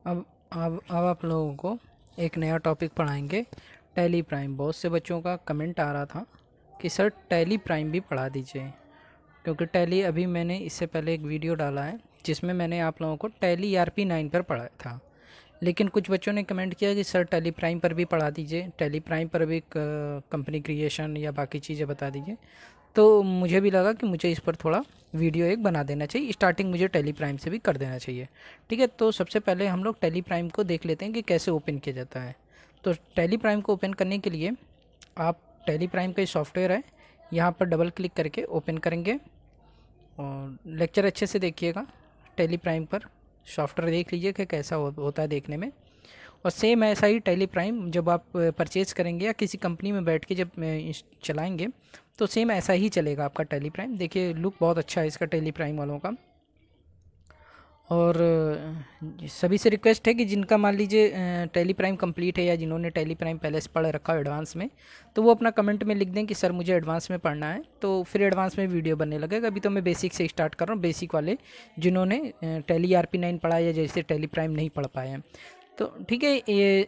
अब आप लोगों को एक नया टॉपिक पढ़ाएंगे, टैली प्राइम। बहुत से बच्चों का कमेंट आ रहा था कि सर टैली प्राइम भी पढ़ा दीजिए, क्योंकि टैली अभी मैंने इससे पहले एक वीडियो डाला है जिसमें मैंने आप लोगों को टैली ERP9 पर पढ़ाया था। लेकिन कुछ बच्चों ने कमेंट किया कि सर टैली प्राइम पर भी पढ़ा दीजिए, टैली प्राइम पर भी कंपनी क्रिएशन या बाकी चीज़ें बता दीजिए। तो मुझे भी लगा कि मुझे इस पर थोड़ा वीडियो एक बना देना चाहिए, स्टार्टिंग मुझे टैली प्राइम से भी कर देना चाहिए। ठीक है, तो सबसे पहले हम लोग टैली प्राइम को देख लेते हैं कि कैसे ओपन किया जाता है। तो टैली प्राइम को ओपन करने के लिए आप टैली प्राइम का सॉफ्टवेयर है, यहाँ पर डबल क्लिक करके ओपन करेंगे और लेक्चर अच्छे से देखिएगा। टैली प्राइम पर सॉफ्टवेयर देख लीजिए कि कैसा होता है देखने में। और सेम ऐसा ही टैली प्राइम जब आप परचेज़ करेंगे या किसी कंपनी में बैठ के जब चलाएंगे तो सेम ऐसा ही चलेगा आपका टैली प्राइम। देखिए लुक बहुत अच्छा है इसका टैली प्राइम वालों का। और सभी से रिक्वेस्ट है कि जिनका मान लीजिए टैली प्राइम कंप्लीट है या जिन्होंने टैली प्राइम पहले से पढ़ रखा है एडवांस में, तो वो अपना कमेंट में लिख दें कि सर मुझे एडवांस में पढ़ना है, तो फिर एडवांस में वीडियो बनने लगेगा। अभी तो मैं बेसिक से स्टार्ट कर रहा हूँ, बेसिक वाले जिन्होंने टैली ERP9 पढ़ा है या जैसे टैली प्राइम नहीं पढ़ पाए हैं। तो ठीक है,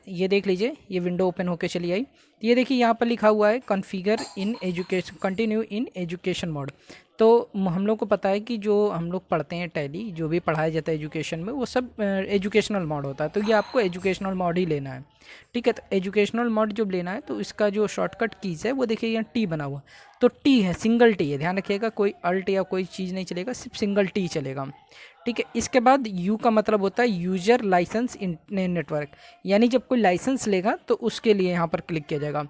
ये देख लीजिए, ये विंडो ओपन होकर चली आई। तो ये देखिए यहाँ पर लिखा हुआ है configure in education, continue in education mode. तो हम लोग को पता है कि जो हम लोग पढ़ते हैं टैली, जो भी पढ़ाया जाता है एजुकेशन में, वो सब एजुकेशनल मोड होता है। तो ये आपको एजुकेशनल मोड ही लेना है। ठीक है, तो एजुकेशनल मोड जब लेना है तो इसका जो शॉर्टकट कीज़ है वो देखिए यहाँ टी बना हुआ, तो टी है, सिंगल टी है, ध्यान रखिएगा, कोई अल्ट या कोई चीज़ नहीं चलेगा, सिर्फ सिंगल टी चलेगा। ठीक है, इसके बाद यू का मतलब होता है यूजर लाइसेंस इन नेटवर्क, यानी जब कोई लाइसेंस लेगा तो उसके लिए यहाँ पर क्लिक किया जाएगा।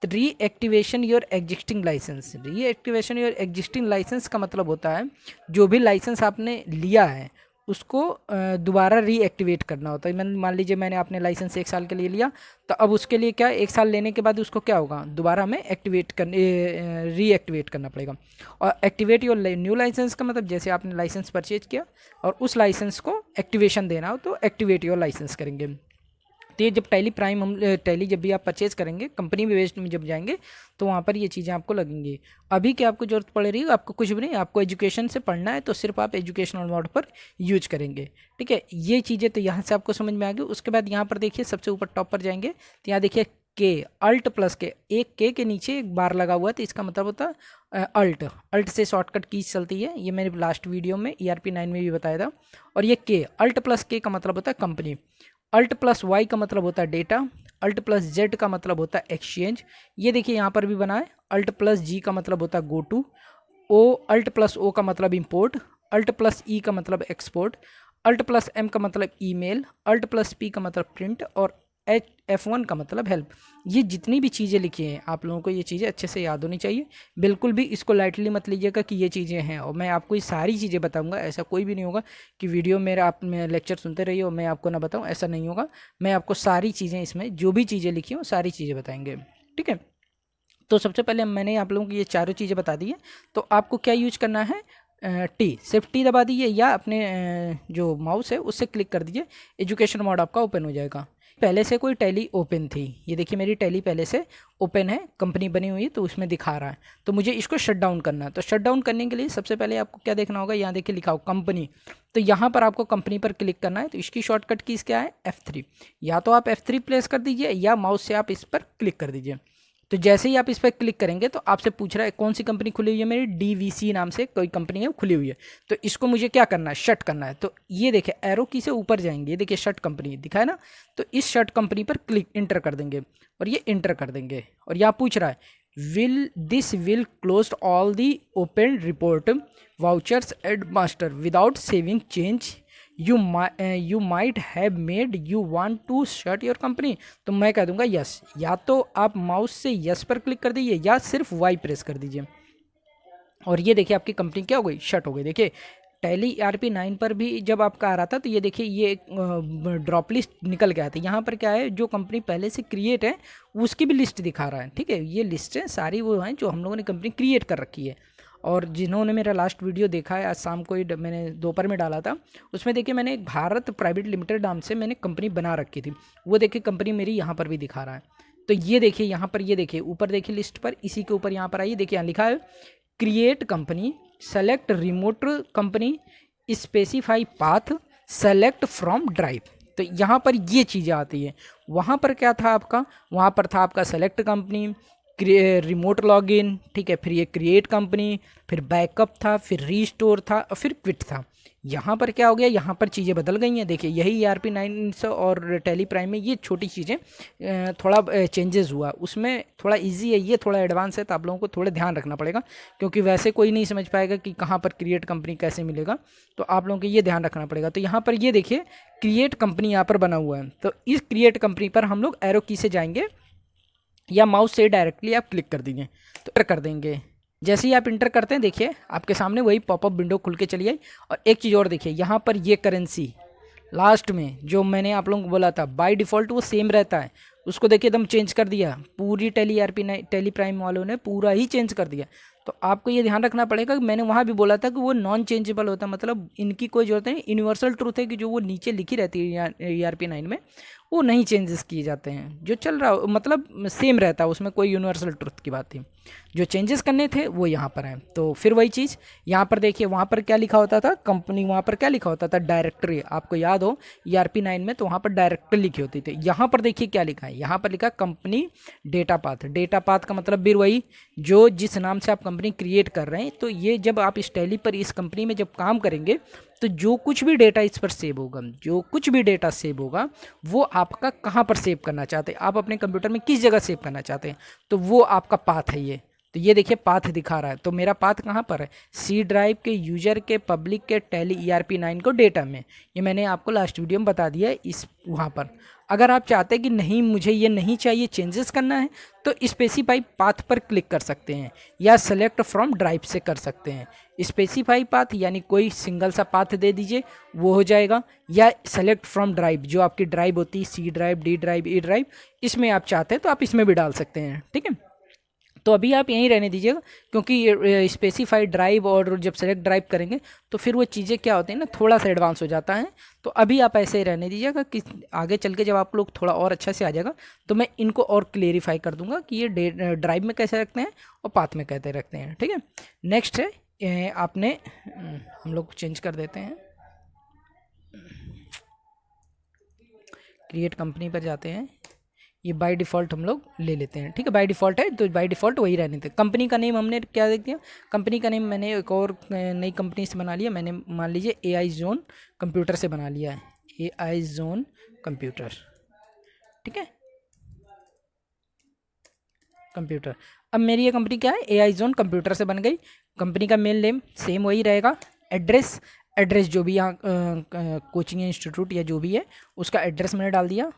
Reactivation your existing license, reactivation your existing license का मतलब होता है जो भी लाइसेंस आपने लिया है उसको दोबारा रीएक्टिवेट करना होता है। मान लीजिए मैंने आपने लाइसेंस 1 साल के लिए लिया, तो अब उसके लिए क्या 1 साल लेने के बाद उसको क्या होगा, दोबारा हमें रीएक्टिवेट करना पड़ेगा। और एक्टिवेट योर न्यू लाइसेंस का मतलब जैसे आपने लाइसेंस परचेज किया और उस लाइसेंस को एक्टिवेशन देना हो तो एक्टिवेट योर लाइसेंस करेंगे। तो ये जब टैली प्राइम हम टैली जब भी आप परचेज करेंगे कंपनी बेस्ड में जब जाएंगे तो वहाँ पर ये चीज़ें आपको लगेंगी। अभी क्या आपको ज़रूरत पड़ रही है, आपको कुछ भी नहीं, आपको एजुकेशन से पढ़ना है तो सिर्फ आप एजुकेशनल मोड पर यूज करेंगे। ठीक है, ये चीज़ें तो यहाँ से आपको समझ में आ गई। उसके बाद यहाँ पर देखिए सबसे ऊपर टॉप पर जाएंगे तो यहाँ देखिए के, अल्ट प्लस के, एक के नीचे एक बार लगा हुआ है तो इसका मतलब होता है अल्ट से शॉर्टकट कीज चलती है। ये मैंने लास्ट वीडियो में ERP9 में भी बताया था। और ये के, अल्ट प्लस के का मतलब होता है कंपनी, अल्ट प्लस वाई का मतलब होता है डेटा, अल्ट प्लस जेड का मतलब होता है एक्सचेंज। ये देखिए यहाँ पर भी बना है। अल्ट प्लस जी का मतलब होता है go to, O alt plus O का मतलब इंपोर्ट, अल्ट प्लस ई का मतलब एक्सपोर्ट, अल्ट प्लस एम का मतलब ईमेल, अल्ट प्लस पी का मतलब प्रिंट और F1 का मतलब हेल्प। ये जितनी भी चीज़ें लिखी हैं आप लोगों को ये चीज़ें अच्छे से याद होनी चाहिए। बिल्कुल भी इसको लाइटली मत लीजिएगा कि ये चीज़ें हैं और मैं आपको ये सारी चीज़ें बताऊंगा। ऐसा कोई भी नहीं होगा कि वीडियो मेरा आप लेक्चर सुनते रहिए और मैं आपको ना बताऊं, ऐसा नहीं होगा। मैं आपको सारी चीज़ें, इसमें जो भी चीज़ें लिखी हैं वो सारी चीज़ें बताएंगे। ठीक है, तो सबसे पहले मैंने आप लोगों को ये चारों चीज़ें बता दी है। तो आपको क्या यूज करना है, टी, सिर्फ टी दबा दीजिए या अपने जो माउस है उससे क्लिक कर दीजिए, एजुकेशन मोड आपका ओपन हो जाएगा। पहले से कोई टैली ओपन थी, ये देखिए मेरी टैली पहले से ओपन है, कंपनी बनी हुई है तो उसमें दिखा रहा है। तो मुझे इसको शट डाउन करना है। तो शट डाउन करने के लिए सबसे पहले आपको क्या देखना होगा, यहाँ देखिए लिखा हो कंपनी, तो यहाँ पर आपको कंपनी पर क्लिक करना है। तो इसकी शॉर्टकट कीज़ क्या है, F3। या तो आप F3 प्रेस कर दीजिए या माउस से आप इस पर क्लिक कर दीजिए। तो जैसे ही आप इस पर क्लिक करेंगे तो आपसे पूछ रहा है कौन सी कंपनी खुली हुई है, मेरी DVC नाम से कोई कंपनी है खुली हुई है। तो इसको मुझे क्या करना है, शट करना है। तो ये देखिए एरो की से ऊपर जाएंगे, ये देखिए शट कंपनी दिखा है ना, तो इस शट कंपनी पर क्लिक इंटर कर देंगे और ये इंटर कर देंगे। और यहाँ पूछ रहा है will close all the open report vouchers add master without saving change you might have made, you want to shut your company. तो मैं कह दूंगा यस, या तो आप माउस से यस पर क्लिक कर दीजिए या सिर्फ वाई प्रेस कर दीजिए। और ये देखिए आपकी कंपनी क्या हो गई, शट हो गई। देखिए टैली ERP9 पर भी जब आपका आ रहा था तो ये देखिए ये ड्रॉप लिस्ट निकल गया था। यहाँ पर क्या है, जो कंपनी पहले से क्रिएट है उसकी भी लिस्ट दिखा रहा है। ठीक है, ये लिस्ट है सारी वो हैं जो हम लोगों ने कंपनी क्रिएट कर रखी है। और जिन्होंने मेरा लास्ट वीडियो देखा है, आज शाम को ही मैंने दोपहर में डाला था, उसमें देखिए मैंने एक भारत प्राइवेट लिमिटेड नाम से मैंने कंपनी बना रखी थी। वो देखिए कंपनी मेरी यहाँ पर भी दिखा रहा है। तो ये देखिए यहाँ पर, ये देखिए ऊपर देखिए लिस्ट पर, इसी के ऊपर यहाँ पर आइए, देखिए यहाँ लिखा है create company, select remote company, specify path, select from drive. तो यहाँ पर ये चीज़ें आती है। वहाँ पर क्या था आपका, वहाँ पर था आपका सेलेक्ट कंपनी, रिमोट लॉगिन, ठीक है, फिर ये क्रिएट कंपनी, फिर बैकअप था, फिर रीस्टोर था और फिर क्विट था। यहाँ पर क्या हो गया, यहाँ पर चीज़ें बदल गई हैं। देखिए यही ERP 9 और टैली प्राइम में ये छोटी चीज़ें थोड़ा चेंजेस हुआ, उसमें थोड़ा इजी है, ये थोड़ा एडवांस है, तो आप लोगों को थोड़ा ध्यान रखना पड़ेगा, क्योंकि वैसे कोई नहीं समझ पाएगा कि कहाँ पर क्रिएट कंपनी कैसे मिलेगा, तो आप लोगों को ये ध्यान रखना पड़ेगा। तो यहाँ पर ये देखिए क्रिएट कंपनी यहाँ पर बना हुआ है, तो इस क्रिएट कंपनी पर हम लोग एरो की से जाएंगे या माउस से डायरेक्टली आप क्लिक कर देंगे तो इंटर कर देंगे। जैसे ही आप इंटर करते हैं देखिए आपके सामने वही पॉपअप विंडो खुल के चली आई। और एक चीज़ और देखिए, यहाँ पर ये करेंसी लास्ट में जो मैंने आप लोगों को बोला था बाय डिफ़ॉल्ट वो सेम रहता है, उसको देखिए एकदम चेंज कर दिया, पूरी टैली प्राइम वालों ने पूरा ही चेंज कर दिया। तो आपको ये ध्यान रखना पड़ेगा कि मैंने वहाँ भी बोला था कि वो नॉन चेंजेबल होता है, मतलब इनकी कोई जरूरत नहीं, यूनिवर्सल ट्रूथ है कि जो वो नीचे लिखी रहती है ERP 9 में वो नहीं चेंजेस किए जाते हैं, जो चल रहा मतलब सेम रहता है, उसमें कोई यूनिवर्सल ट्रुथ की बात नहीं। जो चेंजेस करने थे वो यहाँ पर हैं। तो फिर वही चीज़ यहाँ पर देखिए, वहाँ पर क्या लिखा होता था कंपनी, वहाँ पर क्या लिखा होता था डायरेक्टरी, आपको याद हो ERP 9 में तो वहाँ पर डायरेक्टरी लिखी होती थी। यहाँ पर देखिए क्या लिखा है, यहाँ पर लिखा company data path. Data path का मतलब भी वही जो जिस नाम से आप कंपनी क्रिएट कर रहे हैं। तो ये जब आप इस टैली पर इस कंपनी में जब काम करेंगे तो जो कुछ भी डेटा इस पर सेव होगा, जो कुछ भी डेटा सेव होगा वो आपका कहाँ पर सेव करना चाहते हैं, आप अपने कंप्यूटर में किस जगह सेव करना चाहते हैं, तो वो आपका पाथ है ये। तो ये देखिए पाथ दिखा रहा है, तो मेरा पाथ कहाँ पर है, सी ड्राइव के यूजर के पब्लिक के टैली ERP 9 को डेटा में। ये मैंने आपको लास्ट वीडियो में बता दिया है इस वहाँ पर। अगर आप चाहते हैं कि नहीं मुझे ये नहीं चाहिए, चेंजेस करना है, तो स्पेसिफाई पाथ पर क्लिक कर सकते हैं या सेलेक्ट फ्रॉम ड्राइव से कर सकते हैं। स्पेसिफाई पाथ यानी कोई सिंगल सा पाथ दे दीजिए वो हो जाएगा, या सेलेक्ट फ्रॉम ड्राइव जो आपकी ड्राइव होती है, C drive, D drive, E drive, इसमें आप चाहते हैं तो आप इसमें भी डाल सकते हैं। ठीक है, तो अभी आप यहीं रहने दीजिएगा, क्योंकि स्पेसिफाइड ड्राइव और जब सेलेक्ट ड्राइव करेंगे तो फिर वो चीज़ें क्या होती हैं ना, थोड़ा सा एडवांस हो जाता है। तो अभी आप ऐसे ही रहने दीजिएगा कि आगे चल के जब आप लोग थोड़ा और अच्छा से आ जाएगा तो मैं इनको और क्लेरिफाई कर दूंगा कि ये ड्राइव में कैसे रखते हैं और पाथ में कैसे रखते हैं। ठीक है, नेक्स्ट है आपने हम लोग चेंज कर देते हैं, क्रिएट कंपनी पर जाते हैं, ये बाय डिफ़ॉल्ट हम लोग ले लेते हैं। ठीक है, बाय डिफ़ॉल्ट है तो बाय डिफ़ॉल्ट वही रहने थे। कंपनी का नेम हमने क्या देख दिया, कंपनी का नेम मैंने एक और नई कंपनी से बना लिया, मैंने मान लीजिए AI जोन कंप्यूटर से बना लिया है, AI जोन कंप्यूटर। ठीक है, कंप्यूटर। अब मेरी ये कंपनी क्या है, AI जोन कंप्यूटर से बन गई। कंपनी का मेल नेम सेम वही रहेगा, एड्रेस जो भी यहाँ कोचिंग इंस्टीट्यूट या जो भी है उसका एड्रेस मैंने डाल दिया,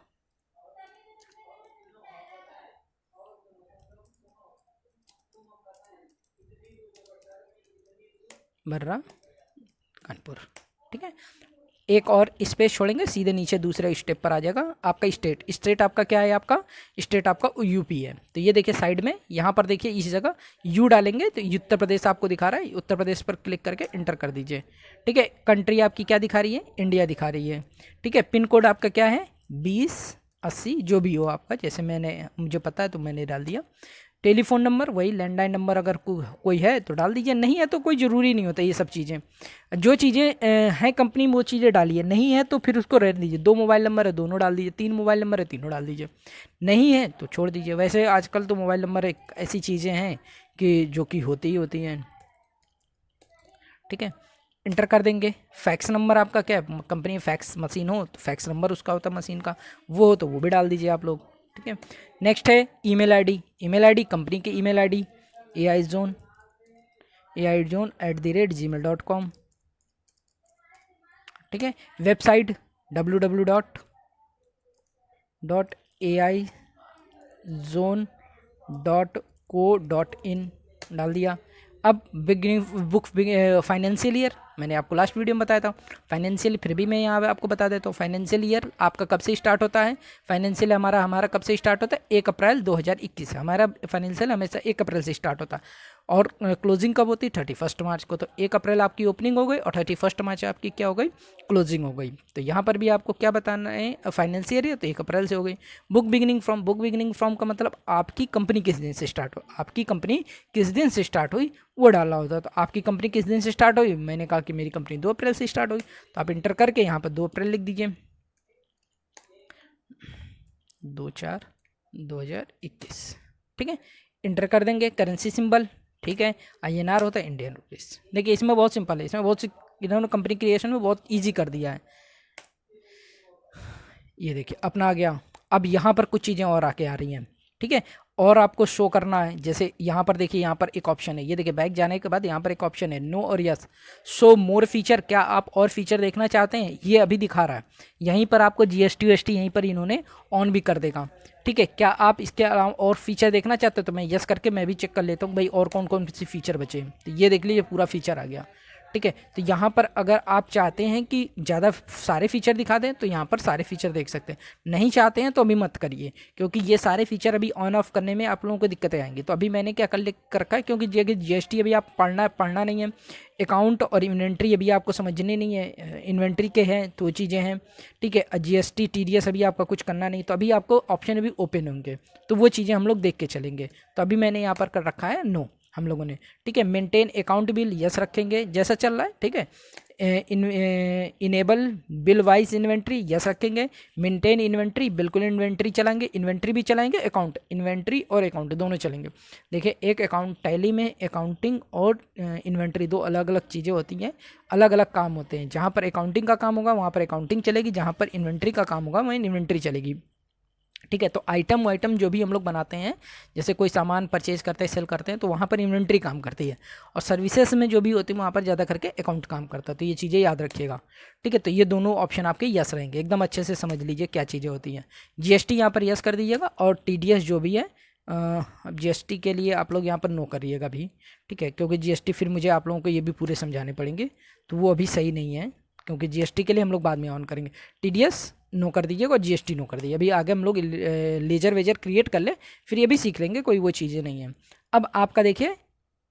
बर्रा कानपुर। ठीक है, एक और स्पेस छोड़ेंगे, सीधे नीचे दूसरे स्टेप पर आ जाएगा आपका स्टेट आपका क्या है, आपका स्टेट आपका यूपी है। तो ये देखिए साइड में यहाँ पर देखिए इस जगह यू डालेंगे तो उत्तर प्रदेश आपको दिखा रहा है, उत्तर प्रदेश पर क्लिक करके इंटर कर दीजिए। ठीक है, कंट्री आपकी क्या दिखा रही है, इंडिया दिखा रही है। ठीक है, पिन कोड आपका क्या है 2080 जो भी हो आपका, जैसे मैंने मुझे पता है तो मैंने डाल दिया। टेलीफोन नंबर वही लैंडलाइन नंबर, अगर कोई है तो डाल दीजिए, नहीं है तो कोई ज़रूरी नहीं होता। ये सब चीज़ें जो चीज़ें हैं कंपनी में वो चीज़ें डालिए, नहीं है तो फिर उसको रहने दीजिए। 2 मोबाइल नंबर है दोनों डाल दीजिए, 3 मोबाइल नंबर है तीनों डाल दीजिए, नहीं है तो छोड़ दीजिए। वैसे आजकल तो मोबाइल नंबर एक ऐसी चीज़ें हैं कि जो कि होती ही होती हैं। ठीक है, इंटर कर देंगे। फैक्स नंबर आपका क्या है, कंपनी में फैक्स मशीन हो तो फैक्स नंबर उसका होता है मशीन का, वो हो तो वो भी डाल दीजिए आप लोग। ठीक है, नेक्स्ट है ईमेल आईडी कंपनी की ईमेल आईडी AIZone@gmail.com। ठीक है, वेबसाइट www.aizone.co.in डाल दिया। अब बिगनिंग बुक फाइनेंशियल ईयर मैंने आपको लास्ट वीडियो में बताया था, फाइनेंशियल फिर भी मैं यहाँ पे आपको बता देता हूँ। फाइनेंशियल ईयर आपका कब से स्टार्ट होता है, फाइनेंशियल हमारा कब से स्टार्ट होता है 1 अप्रैल 2021 से। हमारा फाइनेंशियल हमेशा 1 अप्रैल से स्टार्ट होता है और क्लोजिंग कब होती है 31 मार्च को। तो 1 अप्रैल आपकी ओपनिंग हो गई और 31 मार्च आपकी क्या हो गई, क्लोजिंग हो गई। तो यहाँ पर भी आपको क्या बताना है, फाइनेंशियल ईयर तो 1 अप्रैल से हो गई। बुक बिगिनिंग फ्रॉम का मतलब आपकी कंपनी किस दिन से स्टार्ट हो, आपकी कंपनी किस दिन से स्टार्ट हुई वो डालना होता है। तो आपकी कंपनी किस दिन से स्टार्ट हुई, मैंने कहा कि मेरी कंपनी 2 अप्रैल से स्टार्ट हुई, तो आप इंटर करके यहाँ पर 2 अप्रैल लिख दीजिए। 5/4/2021, ठीक है। इंटर कर देंगे करेंसी सिंबल, ठीक है, INR होता है इंडियन रुपीस। देखिए इसमें बहुत सिंपल है, इसमें बहुत सी इन्होंने कंपनी क्रिएशन में बहुत ईजी कर दिया है। ये देखिए अपना आ गया। अब यहाँ पर कुछ चीज़ें और आके आ रही हैं, ठीक है, और आपको शो करना है। जैसे यहाँ पर देखिए, यहाँ पर एक ऑप्शन है, ये देखिए बैक जाने के बाद यहाँ पर एक ऑप्शन है नो और यस, शो मोर फीचर। क्या आप और फीचर देखना चाहते हैं? ये अभी दिखा रहा है, यहीं पर आपको GST WST यहीं पर इन्होंने ऑन भी कर देगा, ठीक है। क्या आप इसके अलावा और फीचर देखना चाहते हो? तो मैं यस करके मैं भी चेक कर लेता हूँ भाई और कौन कौन सी फीचर बचे हैं। तो ये देख लीजिए पूरा फीचर आ गया, ठीक है। तो यहाँ पर अगर आप चाहते हैं कि ज़्यादा सारे फीचर दिखा दें तो यहाँ पर सारे फीचर देख सकते हैं, नहीं चाहते हैं तो अभी मत करिए, क्योंकि ये सारे फीचर अभी ऑन ऑफ करने में आप लोगों को दिक्कतें आएंगी। तो अभी मैंने क्या कर रखा है, क्योंकि GST अभी आप पढ़ना नहीं है, अकाउंट और इन्वेंट्री अभी आपको समझने नहीं है, इन्वेंट्री के हैं तो चीज़ें हैं, ठीक है। GST TDS अभी आपका कुछ करना नहीं, तो अभी आपको ऑप्शन अभी ओपन होंगे, तो वो चीज़ें हम लोग देख के चलेंगे। तो अभी मैंने यहाँ पर कर रखा है नो हम लोगों ने, ठीक है। मेंटेन अकाउंट बिल यस रखेंगे जैसा चल रहा है, ठीक है। Enable bill wise inventory yes रखेंगे। मेंटेन इन्वेंट्री, बिल्कुल इन्वेंट्री चलाएंगे, इन्वेंट्री भी चलाएंगे, अकाउंट इन्वेंट्री और अकाउंट दोनों चलेंगे। देखिए एक अकाउंट टैली में अकाउंटिंग और इन्वेंट्री दो अलग अलग चीज़ें होती हैं, अलग अलग काम होते हैं। जहाँ पर अकाउंटिंग का काम होगा वहाँ पर अकाउंटिंग चलेगी, जहाँ पर इन्वेंट्री का काम होगा वहीं इन्वेंट्री चलेगी, ठीक है। तो आइटम जो भी हम लोग बनाते हैं, जैसे कोई सामान परचेज करते हैं सेल करते हैं तो वहाँ पर इन्वेंट्री काम करती है, और सर्विसेज में जो भी होती है वहाँ पर ज़्यादा करके अकाउंट काम करता है। तो ये चीज़ें याद रखिएगा, ठीक है। तो ये दोनों ऑप्शन आपके यस रहेंगे, एकदम अच्छे से समझ लीजिए क्या चीज़ें होती हैं। GST यहाँ पर यस कर दीजिएगा, और TDS जो भी है अब GST के लिए आप लोग यहाँ पर नो करिएगा भी, ठीक है, क्योंकि GST फिर मुझे आप लोगों को ये भी पूरे समझाने पड़ेंगे, तो वो अभी सही नहीं है, क्योंकि GST के लिए हम लोग बाद में ऑन करेंगे। TDS नो कर दीजिएगा और GST नो कर दीजिए। अभी आगे हम लोग लेजर वेजर क्रिएट कर ले, फिर ये भी सीख लेंगे, कोई वो चीज़ें नहीं है। अब आपका देखिए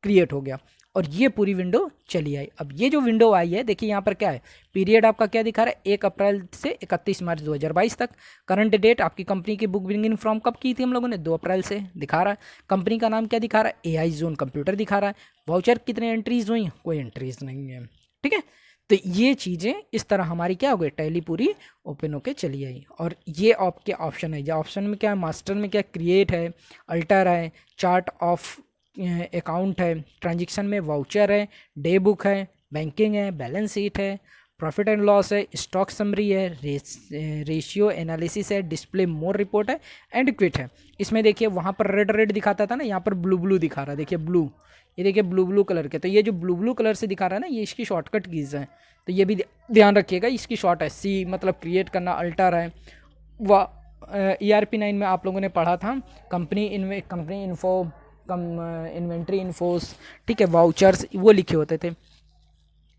क्रिएट हो गया और ये पूरी विंडो चली आई। अब ये जो विंडो आई है देखिए यहाँ पर क्या है, पीरियड आपका क्या दिखा रहा है, 1 अप्रैल से 31 मार्च 2022 तक। करंट डेट आपकी कंपनी की बुक बिगिनिंग फ्रॉम कब की थी हम लोगों ने, 2 अप्रैल से दिखा रहा है। कंपनी का नाम क्या दिखा रहा है, AI जोन कंप्यूटर दिखा रहा है। वाउचर कितने एंट्रीज हुई, कोई एंट्रीज नहीं है, ठीक है। तो ये चीज़ें इस तरह हमारी क्या हो गई, टैली पूरी ओपन होके चली आई। और ये आपके ऑप्शन है, ये ऑप्शन में क्या है, मास्टर में क्या क्रिएट है, अल्टर है, चार्ट ऑफ अकाउंट है, ट्रांजेक्शन में वाउचर है, डे बुक है, बैंकिंग है, बैलेंस शीट है, प्रॉफिट एंड लॉस है, स्टॉक समरी है, रेशियो एनालिसिस है, डिस्प्ले मोर रिपोर्ट है, एंड क्विट है। इसमें देखिए वहाँ पर रेड दिखाता था ना, यहाँ पर ब्लू दिखा रहा है, देखिए ब्लू, ये देखिए ब्लू कलर के। तो ये जो ब्लू कलर से दिखा रहा है ना, ये इसकी शॉर्टकट कीज है, तो ये भी ध्यान रखिएगा, इसकी शॉर्ट है C मतलब क्रिएट करना, अल्टर है। वह ERP 9 में आप लोगों ने पढ़ा था, कंपनी इन्फो, इन्वेंट्री इन्फोस, ठीक है, वाउचर्स वो लिखे होते थे।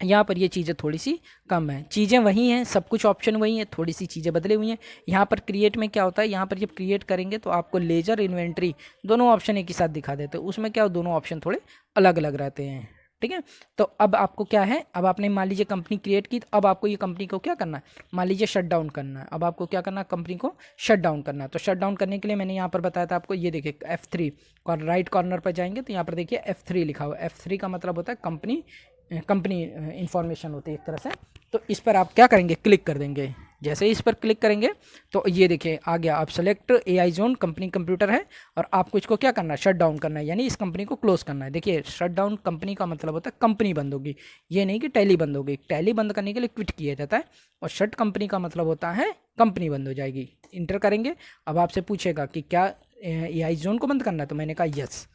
यहाँ पर ये चीज़ें थोड़ी सी कम है, चीज़ें वही हैं, सब कुछ ऑप्शन वही है, थोड़ी सी चीज़ें बदले हुई हैं। यहाँ पर क्रिएट में क्या होता है, यहाँ पर जब क्रिएट करेंगे तो आपको लेजर इन्वेंट्री दोनों ऑप्शन एक ही साथ दिखा देते हैं, उसमें क्या दोनों ऑप्शन थोड़े अलग अलग रहते हैं, ठीक है। तो अब आपको क्या है, अब आपने मान लीजिए कंपनी क्रिएट की, तो अब आपको ये कंपनी को क्या करना है, मान लीजिए शट डाउन करना है। अब आपको क्या करना है, कंपनी को शट डाउन करना है। तो शट डाउन करने के लिए मैंने यहाँ पर बताया था आपको, ये देखिए F3 और राइट कॉर्नर पर जाएंगे तो यहाँ पर देखिए F3 लिखा हुआ है। F3 का मतलब होता है कंपनी इंफॉर्मेशन होती है एक तरह से। तो इस पर आप क्या करेंगे, क्लिक कर देंगे। जैसे ही इस पर क्लिक करेंगे तो ये देखिए आ गया, आप select AI zone company computer है, और आपको इसको क्या करना है, शट डाउन करना है, यानी इस कंपनी को क्लोज करना है। देखिए शट डाउन कंपनी का मतलब होता है कंपनी बंद होगी, ये नहीं कि टैली बंद होगी। टैली बंद करने के लिए क्विट किया जाता है, और शट कंपनी का मतलब होता है कंपनी बंद हो जाएगी। इंटर करेंगे, अब आपसे पूछेगा कि क्या AI जोन को बंद करना है, तो मैंने कहा यस।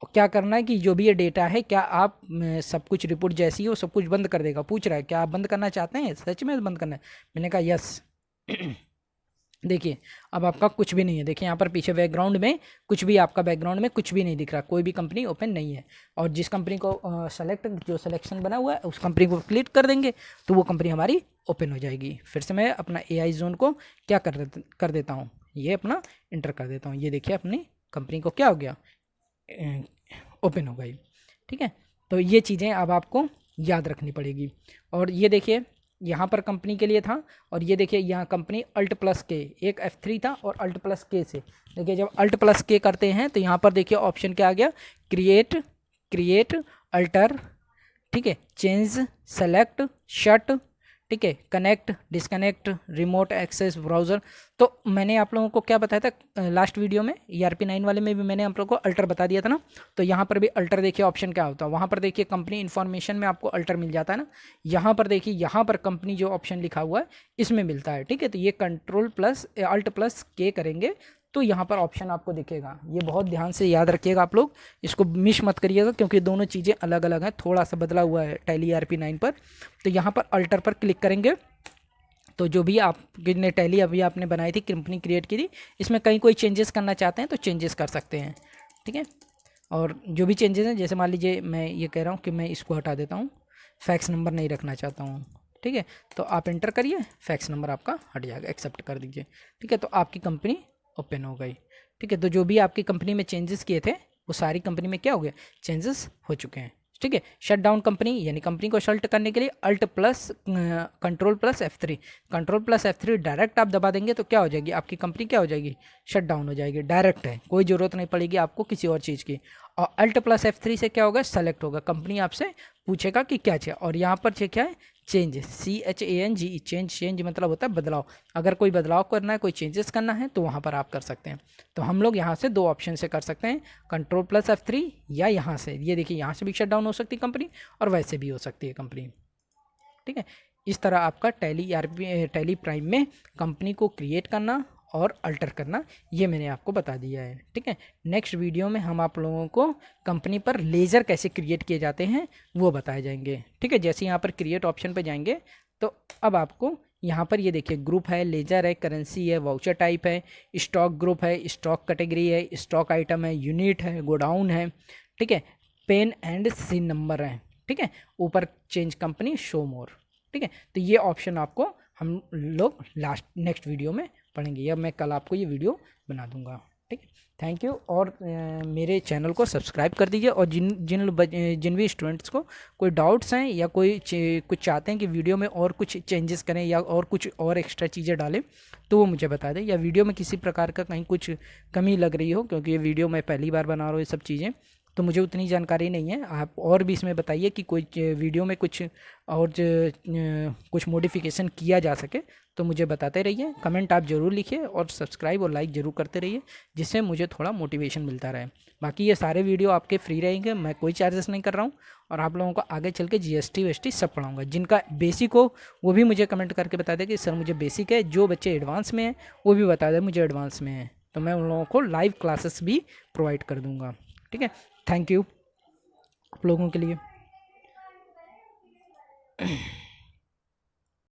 क्या करना है कि जो भी ये डेटा है, क्या आप सब कुछ रिपोर्ट जैसी हो सब कुछ बंद कर देगा, पूछ रहा है क्या आप बंद करना चाहते हैं, सच में बंद करना है, मैंने कहा यस। देखिए अब आपका कुछ भी नहीं है, देखिए यहाँ पर पीछे बैकग्राउंड में कुछ भी, आपका बैकग्राउंड में कुछ भी नहीं दिख रहा, कोई भी कंपनी ओपन नहीं है। और जिस कंपनी को जो सिलेक्शन बना हुआ है उस कंपनी को क्लिक कर देंगे तो वो कंपनी हमारी ओपन हो जाएगी। फिर से मैं अपना AI जोन को क्या कर देता हूँ, ये अपना इंटर कर देता हूँ। ये देखिए अपनी कंपनी को क्या हो गया, ओपन हो गई, ठीक है। तो ये चीज़ें अब आपको याद रखनी पड़ेगी। और ये देखिए यहाँ पर कंपनी के लिए था, और ये देखिए यहाँ कंपनी Alt+K, एक F3 था और Alt+K से देखिए, जब Alt+K करते हैं तो यहाँ पर देखिए ऑप्शन क्या आ गया, क्रिएट अल्टर, ठीक है, चेंज, सेलेक्ट, शट, ठीक है, connect, disconnect, remote access browser. तो मैंने आप लोगों को क्या बताया था लास्ट वीडियो में, ERP9 वाले में भी मैंने आप लोगों को अल्टर बता दिया था ना। तो यहाँ पर भी अल्टर देखिए ऑप्शन क्या होता है, वहाँ पर देखिए कंपनी इन्फॉर्मेशन में आपको अल्टर मिल जाता है ना। यहाँ पर देखिए, यहाँ पर कंपनी जो ऑप्शन लिखा हुआ है इसमें मिलता है, ठीक है। तो ये Ctrl+Alt+K करेंगे तो यहाँ पर ऑप्शन आपको दिखेगा। ये बहुत ध्यान से याद रखिएगा आप लोग, इसको मिस मत करिएगा क्योंकि दोनों चीज़ें अलग अलग हैं, थोड़ा सा बदला हुआ है टैली ERP9 पर। तो यहाँ पर अल्टर पर क्लिक करेंगे तो जो भी आपने टैली अभी आपने बनाई थी, कंपनी क्रिएट की थी, इसमें कहीं कोई चेंजेस करना चाहते हैं तो चेंजेस कर सकते हैं, ठीक है। और जो भी चेंजेस हैं, जैसे मान लीजिए मैं ये कह रहा हूँ कि मैं इसको हटा देता हूँ, फैक्स नंबर नहीं रखना चाहता हूँ, ठीक है। तो आप एंटर करिए, फैक्स नंबर आपका हट जाएगा, एक्सेप्ट कर दीजिए, ठीक है। तो आपकी कंपनी ओपन हो गई, ठीक है। तो जो भी आपकी कंपनी में चेंजेस किए थे वो सारी कंपनी में क्या हो गया, चेंजेस हो चुके हैं, ठीक है। शट डाउन कंपनी, यानी कंपनी को शट करने के लिए Ctrl+F3, Ctrl+F3 डायरेक्ट आप दबा देंगे तो क्या हो जाएगी, आपकी कंपनी क्या हो जाएगी, शट डाउन हो जाएगी, डायरेक्ट है, कोई ज़रूरत नहीं पड़ेगी आपको किसी और चीज़ की। और Alt+F3 से क्या होगा, सेलेक्ट होगा, कंपनी आपसे पूछेगा कि क्या चाहिए, और यहाँ पर क्या है, चेंज, CHANGE, चेंज मतलब होता है बदलाव। अगर कोई बदलाव करना है, कोई चेंजेस करना है तो वहाँ पर आप कर सकते हैं। तो हम लोग यहाँ से दो ऑप्शन से कर सकते हैं, Ctrl+F3 या यहाँ से, ये देखिए यहाँ से भी शट डाउन हो सकती है कंपनी और वैसे भी हो सकती है कंपनी, ठीक है। इस तरह आपका टैली प्राइम में कंपनी को क्रिएट करना और अल्टर करना, ये मैंने आपको बता दिया है, ठीक है। नेक्स्ट वीडियो में हम आप लोगों को कंपनी पर लेज़र कैसे क्रिएट किए जाते हैं वो बताए जाएंगे, ठीक है। जैसे यहाँ पर क्रिएट ऑप्शन पर जाएंगे तो अब आपको यहाँ पर ये देखिए ग्रुप है, लेज़र है, करेंसी है, वाउचर टाइप है, स्टॉक ग्रुप है, स्टॉक कैटेगरी है, स्टॉक आइटम है, यूनिट है, गोडाउन है, ठीक है, पेन एंड सीन नंबर है, ठीक है। ऊपर चेंज कंपनी, शो मोर, ठीक है। तो ये ऑप्शन आपको हम लोग नेक्स्ट वीडियो में पढ़ेंगे, या मैं कल आपको ये वीडियो बना दूंगा, ठीक है। Thank you. और मेरे चैनल को सब्सक्राइब कर दीजिए, और जिन भी स्टूडेंट्स को कोई डाउट्स हैं या कोई कुछ चाहते हैं कि वीडियो में और कुछ चेंजेस करें या और कुछ और एक्स्ट्रा चीज़ें डालें तो वो मुझे बता दें, या वीडियो में किसी प्रकार का कहीं कुछ कमी लग रही हो, क्योंकि ये वीडियो मैं पहली बार बना रहा हूँ ये सब चीज़ें, तो मुझे उतनी जानकारी नहीं है। आप और भी इसमें बताइए कि कोई वीडियो में कुछ और कुछ मॉडिफिकेशन किया जा सके तो मुझे बताते रहिए, कमेंट आप ज़रूर लिखिए और सब्सक्राइब और लाइक ज़रूर करते रहिए, जिससे मुझे थोड़ा मोटिवेशन मिलता रहे। बाकी ये सारे वीडियो आपके फ्री रहेंगे, मैं कोई चार्जेस नहीं कर रहा हूँ, और आप लोगों को आगे चल के GST WST सब पढ़ाऊँगा। जिनका बेसिक हो वो भी मुझे कमेंट करके बता दें कि सर मुझे बेसिक है, जो बच्चे एडवांस में हैं वो भी बता दें मुझे एडवांस में है, तो मैं उन लोगों को लाइव क्लासेस भी प्रोवाइड कर दूँगा, ठीक है। थैंक यू आप लोगों के लिए।